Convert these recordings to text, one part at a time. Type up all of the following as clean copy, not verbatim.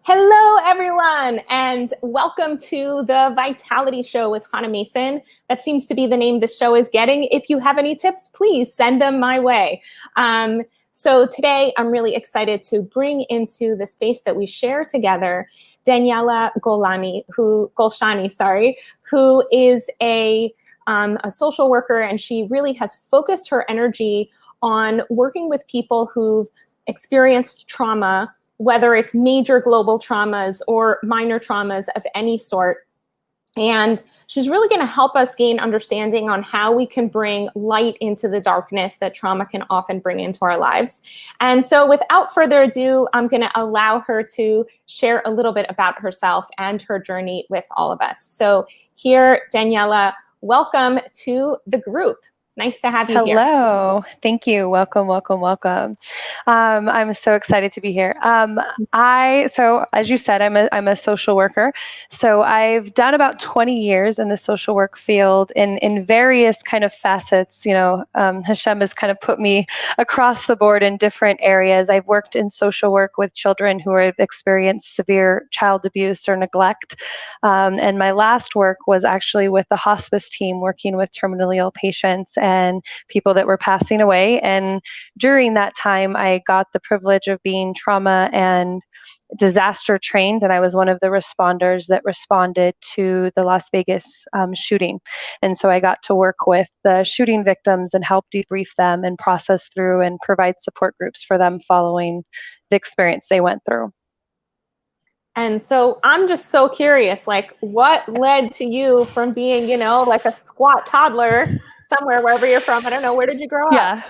Hello, everyone, and welcome to the Vitality Show with Hannah Mason. That seems to be the name the show is getting. If you have any tips, please send them my way. So today, I'm really excited to bring into the space that we share together Daniela Golshani, who is a social worker, and she really has focused her energy on working with people who've experienced trauma, whether it's major global traumas or minor traumas of any sort. And she's really going to help us gain understanding on how we can bring light into the darkness that trauma can often bring into our lives. And so without further ado, I'm going to allow her to share a little bit about herself and her journey with all of us. So here, Daniela, welcome to the group. Nice to have you here. Hello. Thank you. Welcome, welcome, welcome. I'm so excited to be here. So as you said, I'm a social worker. So I've done about 20 years in the social work field in various kind of facets. Hashem has kind of put me across the board in different areas. I've worked in social work with children who have experienced severe child abuse or neglect. And my last work was actually with the hospice team, working with terminally ill patients and people that were passing away. And during that time, I got the privilege of being trauma and disaster trained, and I was one of the responders that responded to the Las Vegas shooting. And so I got to work with the shooting victims and help debrief them and process through and provide support groups for them following the experience they went through. And so I'm just so curious, like, what led to you from being, like a squat toddler somewhere, wherever you're from? I don't know. Where did you grow up? Yeah.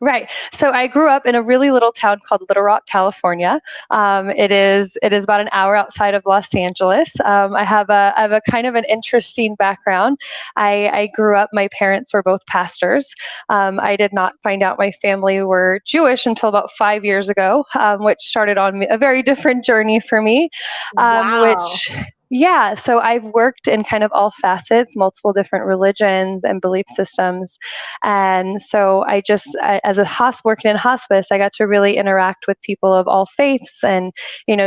Right. So I grew up in a really little town called Little Rock, California. It is about an hour outside of Los Angeles. I have a kind of an interesting background. I grew up, my parents were both pastors. I did not find out my family were Jewish until about 5 years ago, which started on a very different journey for me. Wow. So I've worked in kind of all facets, multiple different religions and belief systems. And so as working in hospice, I got to really interact with people of all faiths and,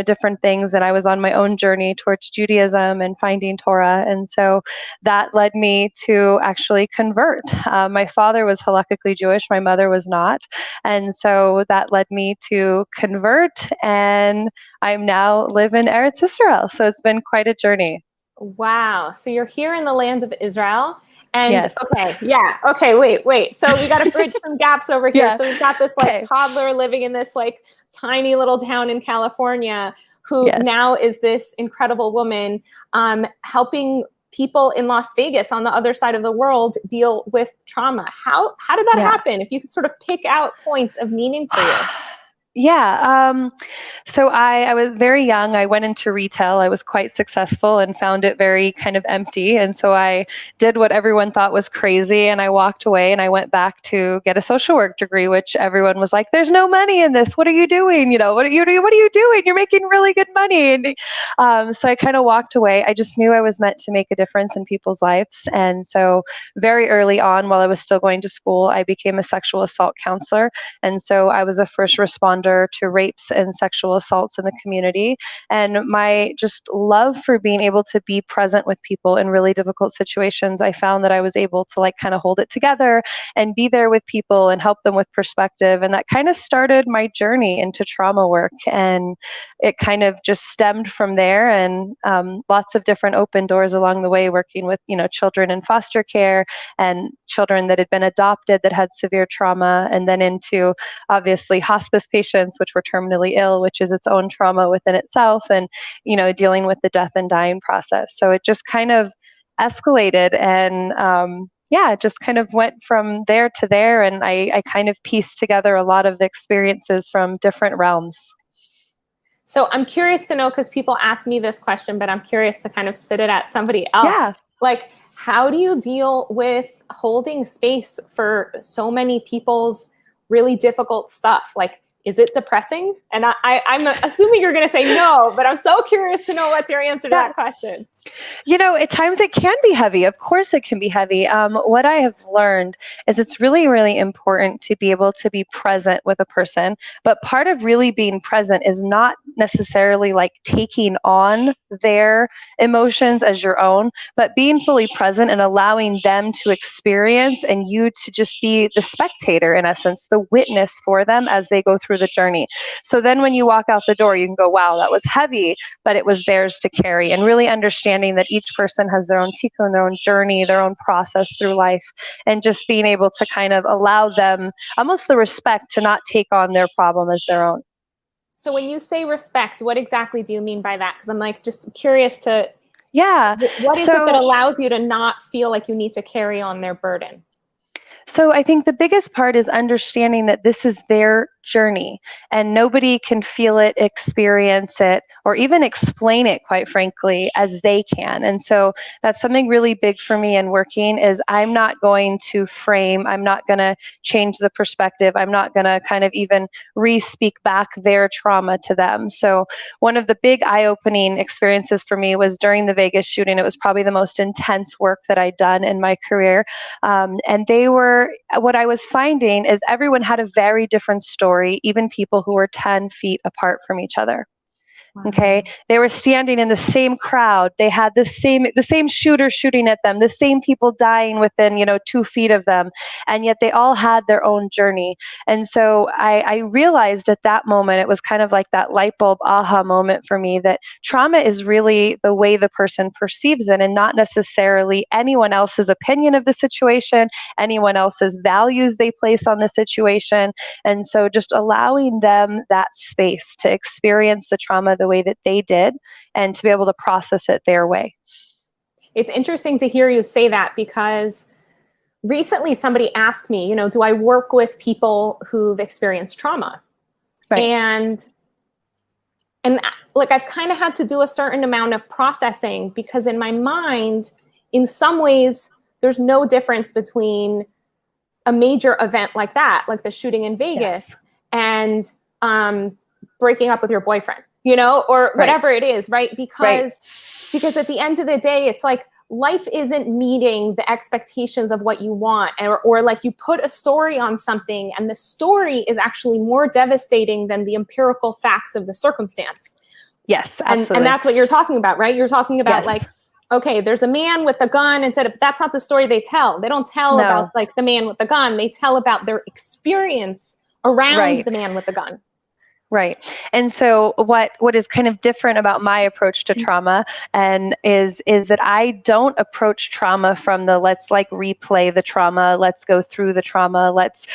different things. And I was on my own journey towards Judaism and finding Torah. And so that led me to actually convert. My father was halakhically Jewish. My mother was not. And so that led me to convert, and I'm now live in Eretz Israel. So it's been quite a journey. Wow. So you're here in the land of Israel. And Yes. Okay. Wait. So we got to bridge some gaps over here. Yeah. So we've got this toddler living in this tiny little town in California who now is this incredible woman helping people in Las Vegas on the other side of the world deal with trauma. How did that happen? If you could sort of pick out points of meaning for you. So I was very young. I went into retail. I was quite successful and found it very kind of empty. And so I did what everyone thought was crazy. And I walked away and I went back to get a social work degree, which everyone was like, there's no money in this. What are you doing? What are you doing? You're making really good money. And so I kind of walked away. I just knew I was meant to make a difference in people's lives. And so very early on, while I was still going to school, I became a sexual assault counselor. And so I was a first responder to rapes and sexual assaults in the community. And my just love for being able to be present with people in really difficult situations, I found that I was able to kind of hold it together and be there with people and help them with perspective. And that kind of started my journey into trauma work. And it kind of just stemmed from there, and lots of different open doors along the way, working with, children in foster care and children that had been adopted that had severe trauma, and then into obviously hospice patients, which were terminally ill, which is its own trauma within itself, and dealing with the death and dying process. So it just kind of escalated, and it just kind of went from there to there, and I kind of pieced together a lot of the experiences from different realms. So I'm curious to know, because people ask me this question, but I'm curious to kind of spit it at somebody else. Yeah. How do you deal with holding space for so many people's really difficult stuff? Is it depressing? And I'm assuming you're going to say no, but I'm so curious to know what's your answer to that question. At times it can be heavy. Of course it can be heavy. What I have learned is it's really, really important to be able to be present with a person. But part of really being present is not necessarily like taking on their emotions as your own, but being fully present and allowing them to experience and you to just be the spectator, in essence, the witness for them as they go through the journey. So then when you walk out the door, you can go, wow, that was heavy, but it was theirs to carry. And really understanding that each person has their own tikkun, their own journey, their own process through life, and just being able to kind of allow them almost the respect to not take on their problem as their own. So when you say respect, what exactly do you mean by that? Because I'm like just curious to, Yeah. what is it that allows you to not feel like you need to carry on their burden? So I think the biggest part is understanding that this is their journey and nobody can feel it, experience it, or even explain it, quite frankly, as they can. And so that's something really big for me in working is I'm not going to frame, I'm not going to change the perspective. I'm not going to kind of even re-speak back their trauma to them. So one of the big eye-opening experiences for me was during the Vegas shooting. It was probably the most intense work that I'd done in my career. And what I was finding is everyone had a very different story, even people who were 10 feet apart from each other. Okay. They were standing in the same crowd. They had the same shooter shooting at them, the same people dying within, 2 feet of them. And yet they all had their own journey. And so I realized at that moment, it was kind of like that light bulb aha moment for me that trauma is really the way the person perceives it and not necessarily anyone else's opinion of the situation, anyone else's values they place on the situation. And so just allowing them that space to experience the trauma the way that they did and to be able to process it their way. It's interesting to hear you say that because recently somebody asked me, do I work with people who've experienced trauma? Right. And like I've kind of had to do a certain amount of processing because in my mind, in some ways, there's no difference between a major event like that, like the shooting in Vegas, and breaking up with your boyfriend, or whatever it is, right? Because at the end of the day, it's like life isn't meeting the expectations of what you want, or like you put a story on something and the story is actually more devastating than the empirical facts of the circumstance. Yes, absolutely. And that's what you're talking about, right? You're talking about like, okay, there's a man with a gun that's not the story they tell. They don't tell about like the man with the gun. They tell about their experience around the man with the gun. Right. And so what is kind of different about my approach to trauma and is that I don't approach trauma from the let's like replay the trauma, let's go through the trauma, let's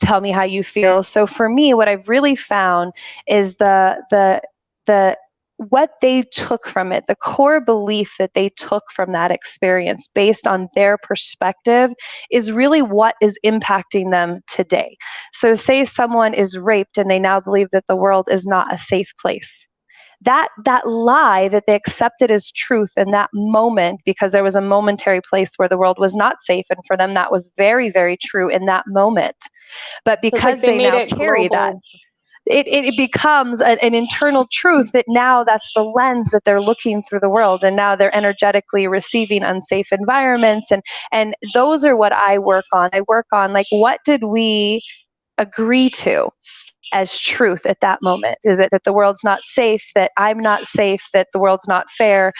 tell me how you feel. So for me, what I've really found is the what they took from it, the core belief that they took from that experience based on their perspective is really what is impacting them today. So say someone is raped and they now believe that the world is not a safe place. That lie that they accepted as truth in that moment, because there was a momentary place where the world was not safe, and for them that was very, very true in that moment. But because they now carry that, it becomes an internal truth that now that's the lens that they're looking through the world, and now they're energetically receiving unsafe environments, and those are what I work on. I work on like, what did we agree to as truth at that moment? Is it that the world's not safe, that I'm not safe, that the world's not fair,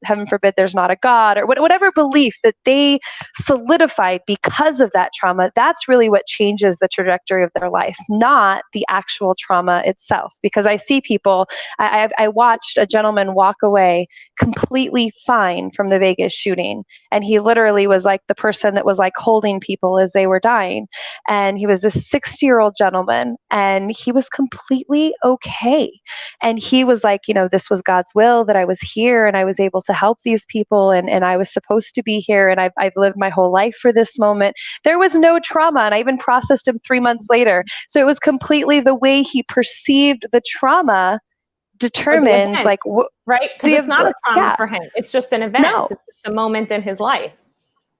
heaven forbid there's not a God, or whatever belief that they solidified because of that trauma? That's really what changes the trajectory of their life, not the actual trauma itself. Because I see people, I watched a gentleman walk away completely fine from the Vegas shooting, and he literally was like the person that was like holding people as they were dying, and he was this 60-year-old gentleman, and he was completely okay. And he was like, this was God's will that I was here and I was able to help these people, and I was supposed to be here, and I've lived my whole life for this moment. There was no trauma, and I even processed him 3 months later. So it was completely the way he perceived the trauma determines like right, because it's not a trauma for him. It's just an event. It's just a moment in his life.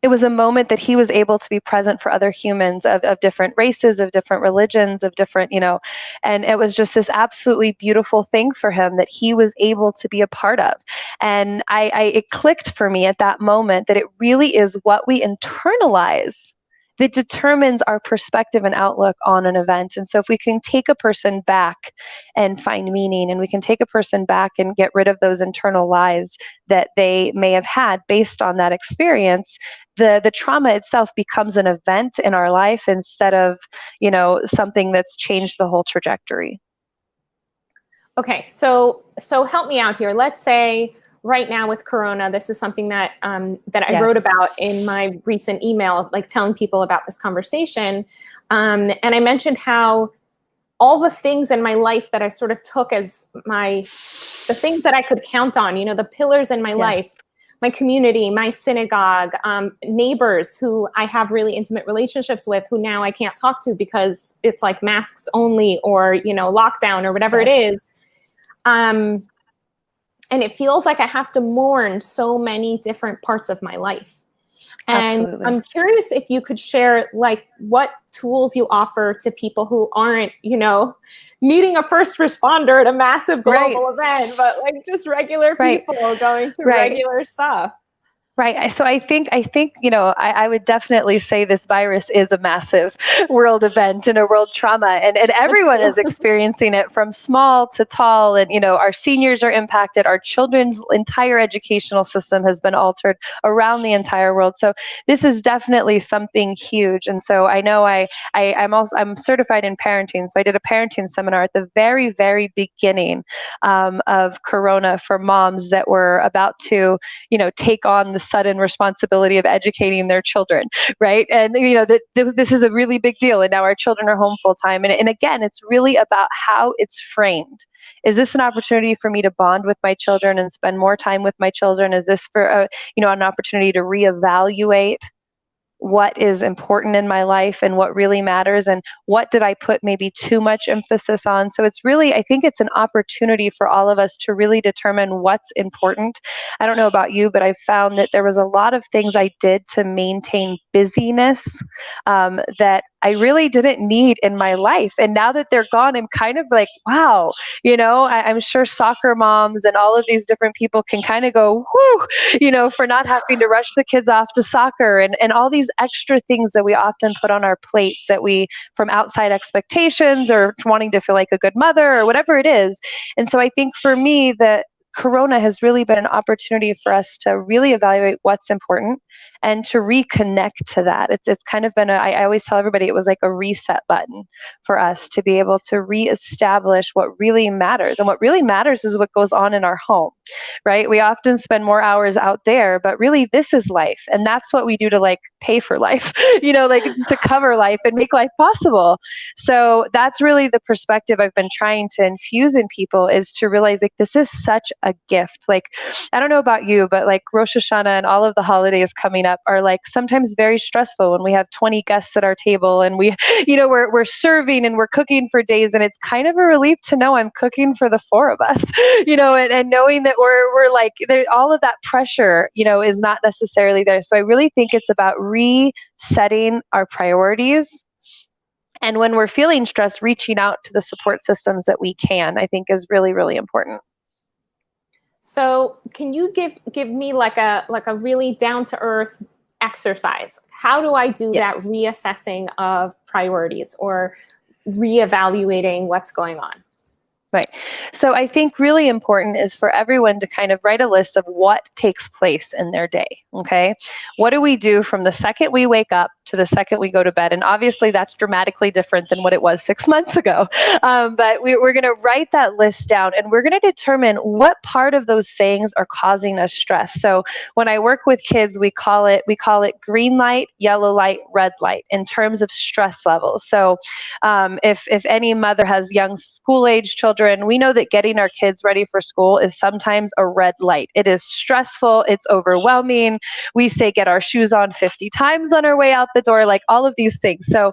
It was a moment that he was able to be present for other humans of different races, of different religions, of different, and it was just this absolutely beautiful thing for him that he was able to be a part of. And it clicked for me at that moment that it really is what we internalize that determines our perspective and outlook on an event. And so if we can take a person back and find meaning, and we can take a person back and get rid of those internal lies that they may have had based on that experience, the trauma itself becomes an event in our life instead of, something that's changed the whole trajectory. Okay, so help me out here. Let's say right now with Corona, this is something that that I wrote about in my recent email, like telling people about this conversation. And I mentioned how all the things in my life that I sort of took as the things that I could count on, the pillars in my life, my community, my synagogue, neighbors who I have really intimate relationships with, who now I can't talk to because it's like masks only, or, lockdown, or whatever it is. And it feels like I have to mourn so many different parts of my life. And Absolutely. I'm curious if you could share like what tools you offer to people who aren't, needing a first responder at a massive global event, but like just regular people going through regular stuff. Right. So I think, I would definitely say this virus is a massive world event and a world trauma, and everyone is experiencing it from small to tall. And, our seniors are impacted. Our children's entire educational system has been altered around the entire world. So this is definitely something huge. And so I know I'm certified in parenting. So I did a parenting seminar at the very, very beginning of Corona for moms that were about to, take on the sudden responsibility of educating their children, right? And this is a really big deal, and now our children are home full time. And again, it's really about how it's framed. Is this an opportunity for me to bond with my children and spend more time with my children? Is this for an opportunity to reevaluate what is important in my life and what really matters, and what did I put maybe too much emphasis on? So it's really, I think it's an opportunity for all of us to really determine what's important. I don't know about you, but I found that there was a lot of things I did to maintain busyness that I really didn't need in my life. And now that they're gone, I'm kind of like, wow, I'm sure soccer moms and all of these different people can kind of go, whoo, for not having to rush the kids off to soccer, and all these extra things that we often put on our plates that we, from outside expectations or wanting to feel like a good mother or whatever it is. And so I think for me, that Corona has really been an opportunity for us to really evaluate what's important and to reconnect to that. It's kind of been I always tell everybody it was like a reset button for us to be able to reestablish what really matters. And what really matters is what goes on in our home, right? We often spend more hours out there, but really this is life. And that's what we do to like pay for life, like to cover life and make life possible. So that's really the perspective I've been trying to infuse in people, is to realize like this is such a gift. Like, I don't know about you, but like Rosh Hashanah and all of the holidays coming up are like sometimes very stressful when we have 20 guests at our table and we, we're serving and we're cooking for days. And it's kind of a relief to know I'm cooking for the four of us, and knowing that we're like, all of that pressure, is not necessarily there. So I really think it's about resetting our priorities. And when we're feeling stressed, reaching out to the support systems that we can, I think is really, really important. So can you give me like a really down to earth exercise? How do I do that reassessing of priorities or reevaluating what's going on? Right. So I think really important is for everyone to kind of write a list of what takes place in their day. Okay. What do we do from the second we wake up to the second we go to bed? And obviously that's dramatically different than what it was 6 months ago. But we're going to write that list down, and we're going to determine what part of those things are causing us stress. So when I work with kids, we call it green light, yellow light, red light in terms of stress levels. So if any mother has young school age children, we know that getting our kids ready for school is sometimes a red light. It is stressful. It's overwhelming. We say get our shoes on 50 times on our way out the door, like all of these things. So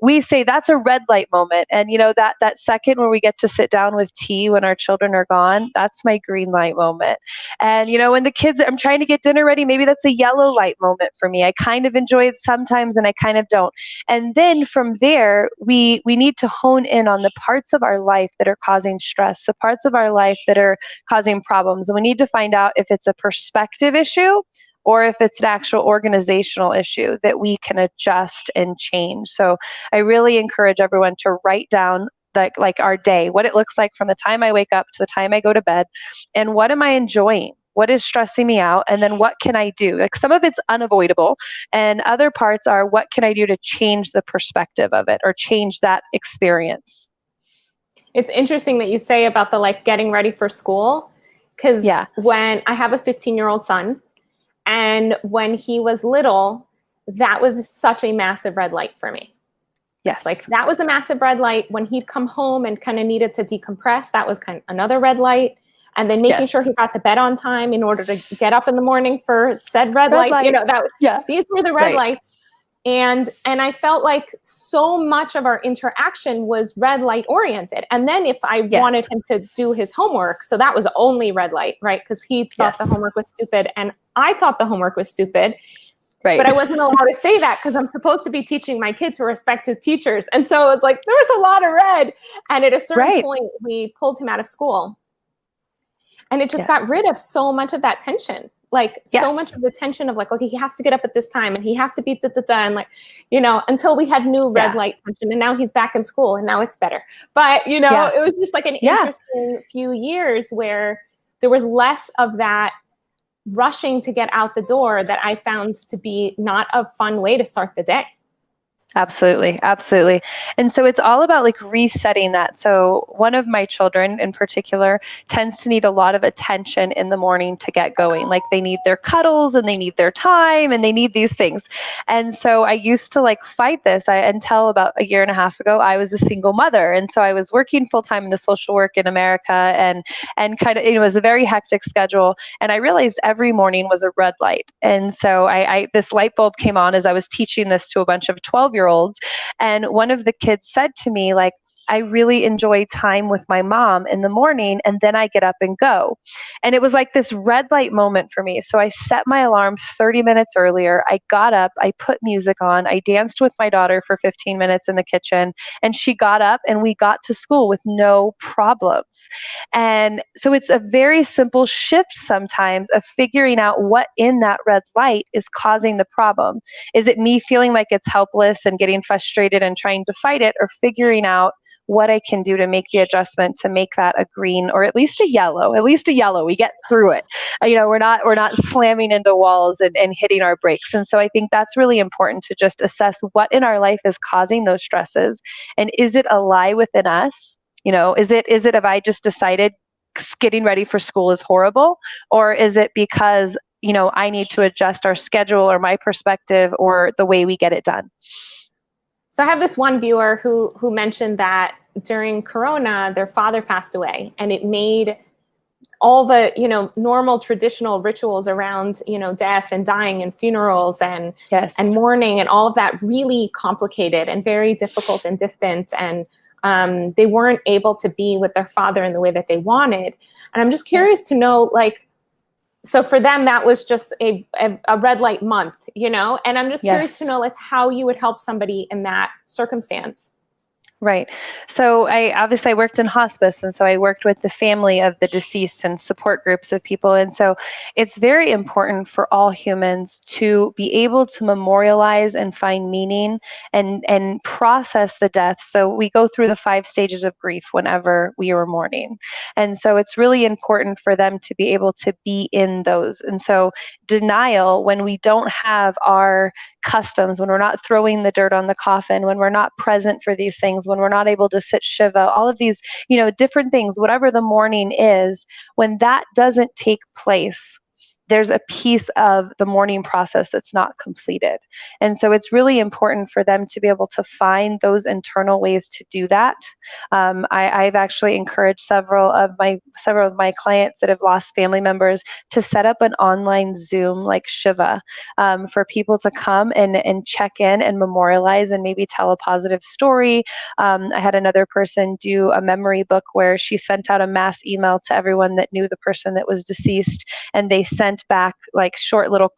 we say that's a red light moment. And that second where we get to sit down with tea when our children are gone, that's my green light moment. And when the kids, I'm trying to get dinner ready, maybe that's a yellow light moment for me. I kind of enjoy it sometimes and I kind of don't. And then from there, we need to hone in on the parts of our life that are causing stress, the parts of our life that are causing problems. And we need to find out if it's a perspective issue or if it's an actual organizational issue that we can adjust and change. So I really encourage everyone to write down like our day, what it looks like from the time I wake up to the time I go to bed, and what am I enjoying? What is stressing me out? And then what can I do? Like some of it's unavoidable, and other parts are what can I do to change the perspective of it or change that experience? It's interesting that you say about the like getting ready for school, because when I have a 15-year-old son, and when he was little, that was such a massive red light for me. Yes. Like that was a massive red light. When he'd come home and kind of needed to decompress, that was kind of another red light. And then making sure he got to bed on time in order to get up in the morning for said red light. You know, these were the red lights. And I felt like so much of our interaction was red light oriented. And then if I wanted him to do his homework, so that was only red light, right? Because he thought the homework was stupid and I thought the homework was stupid. Right. But I wasn't allowed to say that because I'm supposed to be teaching my kid to respect his teachers. And so it was like, there was a lot of red. And at a certain point, we pulled him out of school. And it just got rid of so much of that tension. Like so much of the tension of like, okay, he has to get up at this time and he has to be da-da-da. And like, you know, until we had new red light tension and now he's back in school and now it's better. But, you know, it was just like an interesting few years where there was less of that rushing to get out the door that I found to be not a fun way to start the day. Absolutely. Absolutely. And so it's all about like resetting that. So one of my children in particular tends to need a lot of attention in the morning to get going. Like they need their cuddles and they need their time and they need these things. And so I used to like fight this until about a year and a half ago, I was a single mother. And so I was working full time in the social work in America and kind of, it was a very hectic schedule. And I realized every morning was a red light. And so I this light bulb came on as I was teaching this to a bunch of 12-year-olds. And one of the kids said to me, like, I really enjoy time with my mom in the morning and then I get up and go. And it was like this red light moment for me. So I set my alarm 30 minutes earlier. I got up, I put music on, I danced with my daughter for 15 minutes in the kitchen, and she got up and we got to school with no problems. And so it's a very simple shift sometimes of figuring out what in that red light is causing the problem. Is it me feeling like it's helpless and getting frustrated and trying to fight it, or figuring out what I can do to make the adjustment to make that a green or at least a yellow, we get through it. You know, we're not slamming into walls and hitting our brakes. And so I think that's really important to just assess what in our life is causing those stresses. And is it a lie within us? You know, is it if I just decided getting ready for school is horrible, or is it because, you know, I need to adjust our schedule or my perspective or the way we get it done? So I have this one viewer who mentioned that during Corona, their father passed away, and it made all the, you know, normal traditional rituals around, you know, death and dying and funerals and mourning and all of that really complicated and very difficult and distant. And they weren't able to be with their father in the way that they wanted. And I'm just curious to know, like, so for them, that was just a red light month, you know? And I'm just curious to know, like, how you would help somebody in that circumstance. Right. So I worked in hospice, and so I worked with the family of the deceased and support groups of people. And so it's very important for all humans to be able to memorialize and find meaning and process the death. So we go through the 5 stages of grief whenever we are mourning. And so it's really important for them to be able to be in those. And so denial, when we don't have our customs, when we're not throwing the dirt on the coffin, when we're not present for these things, when we're not able to sit Shiva, all of these, you know, different things, whatever the mourning is, when that doesn't take place, there's a piece of the mourning process that's not completed. And so it's really important for them to be able to find those internal ways to do that. I've actually encouraged several of my clients that have lost family members to set up an online Zoom like Shiva for people to come and check in and memorialize and maybe tell a positive story. I had another person do a memory book where she sent out a mass email to everyone that knew the person that was deceased, and they sent sent back like short little,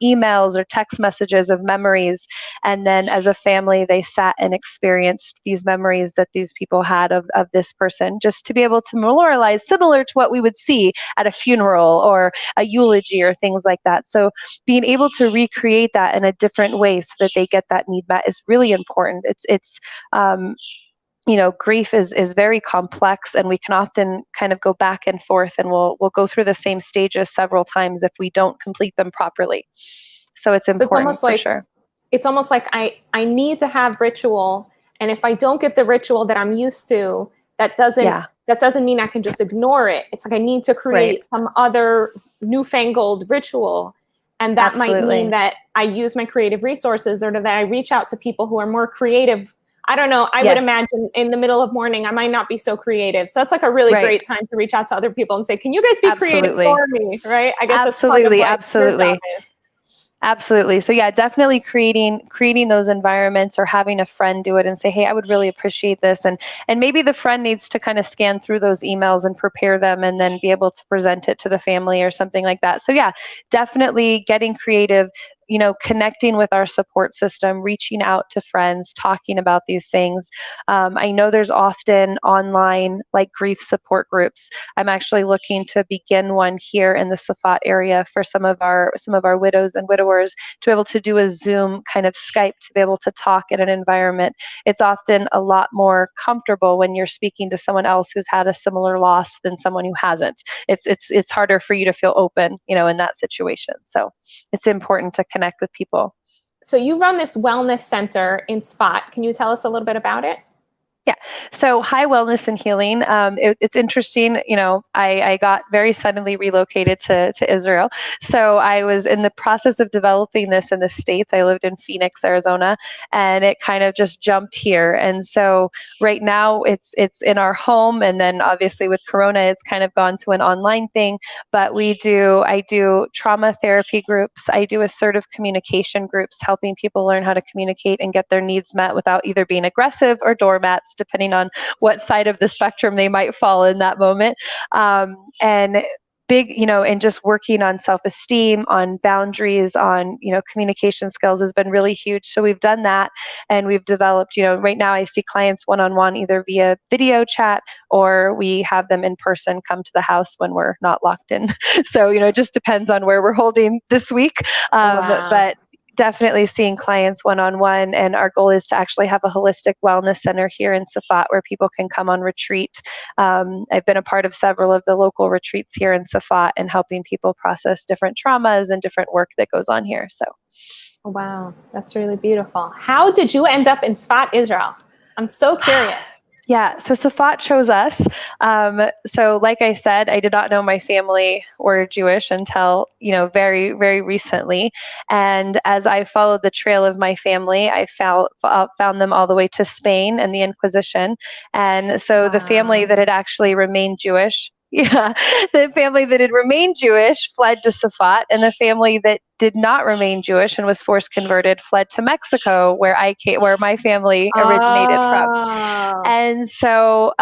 emails or text messages of memories. And then as a family, they sat and experienced these memories that these people had of this person, just to be able to memorialize, similar to what we would see at a funeral or a eulogy or things like that. So being able to recreate that in a different way so that they get that need met is really important. Grief is very complex, and we can often kind of go back and forth, and we'll go through the same stages several times if we don't complete them properly. So it's important for sure. It's almost like I need to have ritual, and if I don't get the ritual that I'm used to, that doesn't mean I can just ignore it. It's like I need to create some other newfangled ritual. And that might mean that I use my creative resources, or that I reach out to people who are more creative. I don't know. I would imagine in the middle of morning, I might not be so creative. So it's like a really great time to reach out to other people and say, can you guys be creative for me? Right? I guess absolutely. So yeah, definitely creating those environments, or having a friend do it and say, hey, I would really appreciate this. And maybe the friend needs to kind of scan through those emails and prepare them, and then be able to present it to the family or something like that. So yeah, definitely getting creative, connecting with our support system, reaching out to friends, talking about these things. I know there's often online like grief support groups. I'm actually looking to begin one here in the Safat area for some of our widows and widowers, to be able to do a Zoom kind of Skype, to be able to talk in an environment. It's often a lot more comfortable when you're speaking to someone else who's had a similar loss than someone who hasn't. It's harder for you to feel open, in that situation. So it's important to connect with people. So you run this wellness center in Sfat. Can you tell us a little bit about it? Yeah. So High Wellness and Healing. It's interesting. I got very suddenly relocated to Israel. So I was in the process of developing this in the States. I lived in Phoenix, Arizona, and it kind of just jumped here. And so right now it's in our home. And then obviously with Corona, it's kind of gone to an online thing. But I do trauma therapy groups. I do assertive communication groups, helping people learn how to communicate and get their needs met without either being aggressive or doormats, depending on what side of the spectrum they might fall in that moment. And just working on self-esteem, on boundaries, on, communication skills has been really huge. So we've done that, and we've developed, right now I see clients one-on-one, either via video chat, or we have them in person come to the house when we're not locked in. So, it just depends on where we're holding this week. But definitely seeing clients one-on-one, and our goal is to actually have a holistic wellness center here in Safat where people can come on retreat. I've been a part of several of the local retreats here in Safat, and helping people process different traumas and different work that goes on here. So, wow, that's really beautiful. How did you end up in Sfat, Israel? I'm so curious. Yeah, so Safat chose us. So like I said, I did not know my family were Jewish until, very, very recently. And as I followed the trail of my family, I found them all the way to Spain and the Inquisition. And so the family that had actually remained Jewish, the family that had remained Jewish fled to Safat, and the family that did not remain Jewish and was forced converted fled to Mexico, where my family originated from. And so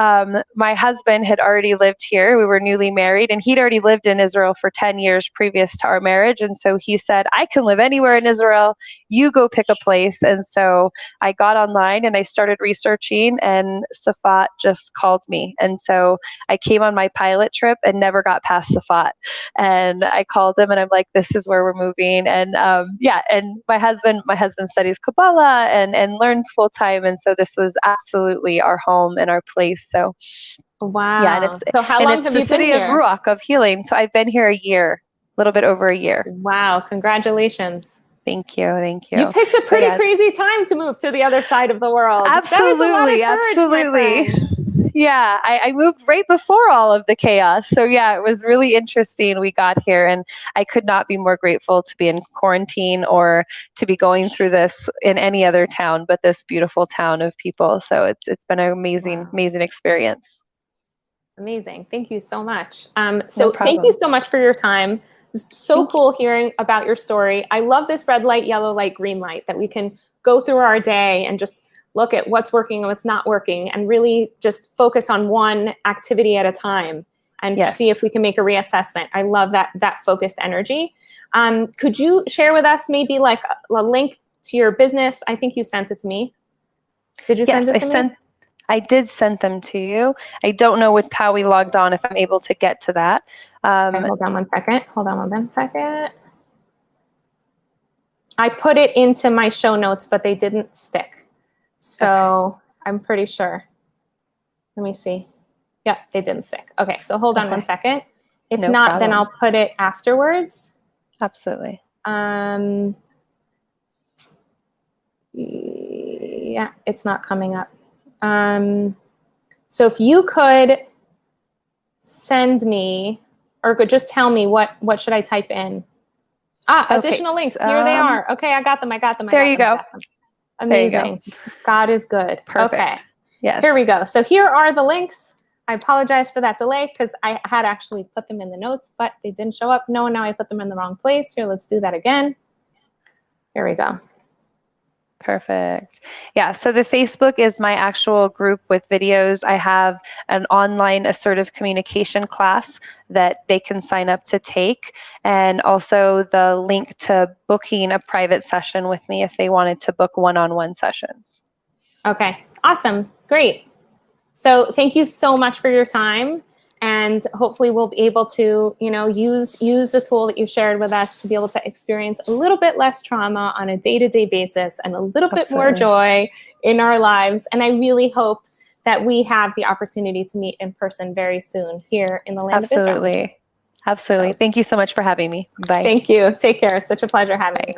my husband had already lived here. We were newly married, and he'd already lived in Israel for 10 years previous to our marriage. And so he said, I can live anywhere in Israel. You go pick a place. And so I got online and I started researching, and Safat just called me. And so I came on my pilot trip and never got past Safat. And I called him and I'm like, this is where we're moving. And and my husband studies Kabbalah and learns full time, and so this was absolutely our home and our place. So wow. Yeah, and so how long have you been here? It's the city of Ruach, of healing. So I've been here a year, a little bit over a year. Wow, congratulations. Thank you. You picked a pretty crazy time to move to the other side of the world. Absolutely. Yeah, I moved right before all of the chaos. So yeah, it was really interesting. We got here, and I could not be more grateful to be in quarantine or to be going through this in any other town but this beautiful town of people. So it's been an amazing experience. Amazing. Thank you so much. Thank you so much for your time. It's so cool hearing about your story. I love this red light, yellow light, green light, that we can go through our day and just look at what's working and what's not working, and really just focus on one activity at a time. and Yes. see if we can make a reassessment. I love that focused energy. Could you share with us maybe like a link to your business? I think you sent it to me. Did you send it to me? I did send them to you. I don't know with how we logged on if I'm able to get to that. Okay, hold on one second. I put it into my show notes, but they didn't stick. So I'm pretty sure. Let me see. Yeah, they didn't stick. Okay, so hold on one second. If No not, problem. then I'll put it afterwards. Absolutely. Yeah, it's not coming up. So if you could send me, or could just tell me what should I type in? Additional links. Here they are. Okay, I got them. There you go. Amazing. God is good. Perfect. Okay. Yes. Here we go. So here are the links. I apologize for that delay because I had actually put them in the notes, but they didn't show up. No, now I put them in the wrong place. Here, let's do that again. Here we go. Perfect. Yeah, so the Facebook is my actual group with videos. I have an online assertive communication class that they can sign up to take, and also the link to booking a private session with me if they wanted to book one-on-one sessions. Okay, awesome. Great. So thank you so much for your time. And hopefully we'll be able to, use the tool that you shared with us to be able to experience a little bit less trauma on a day-to-day basis and a little bit more joy in our lives. And I really hope that we have the opportunity to meet in person very soon here in the land of Israel. Absolutely. Thank you so much for having me. Bye. Thank you. Take care. It's such a pleasure having you.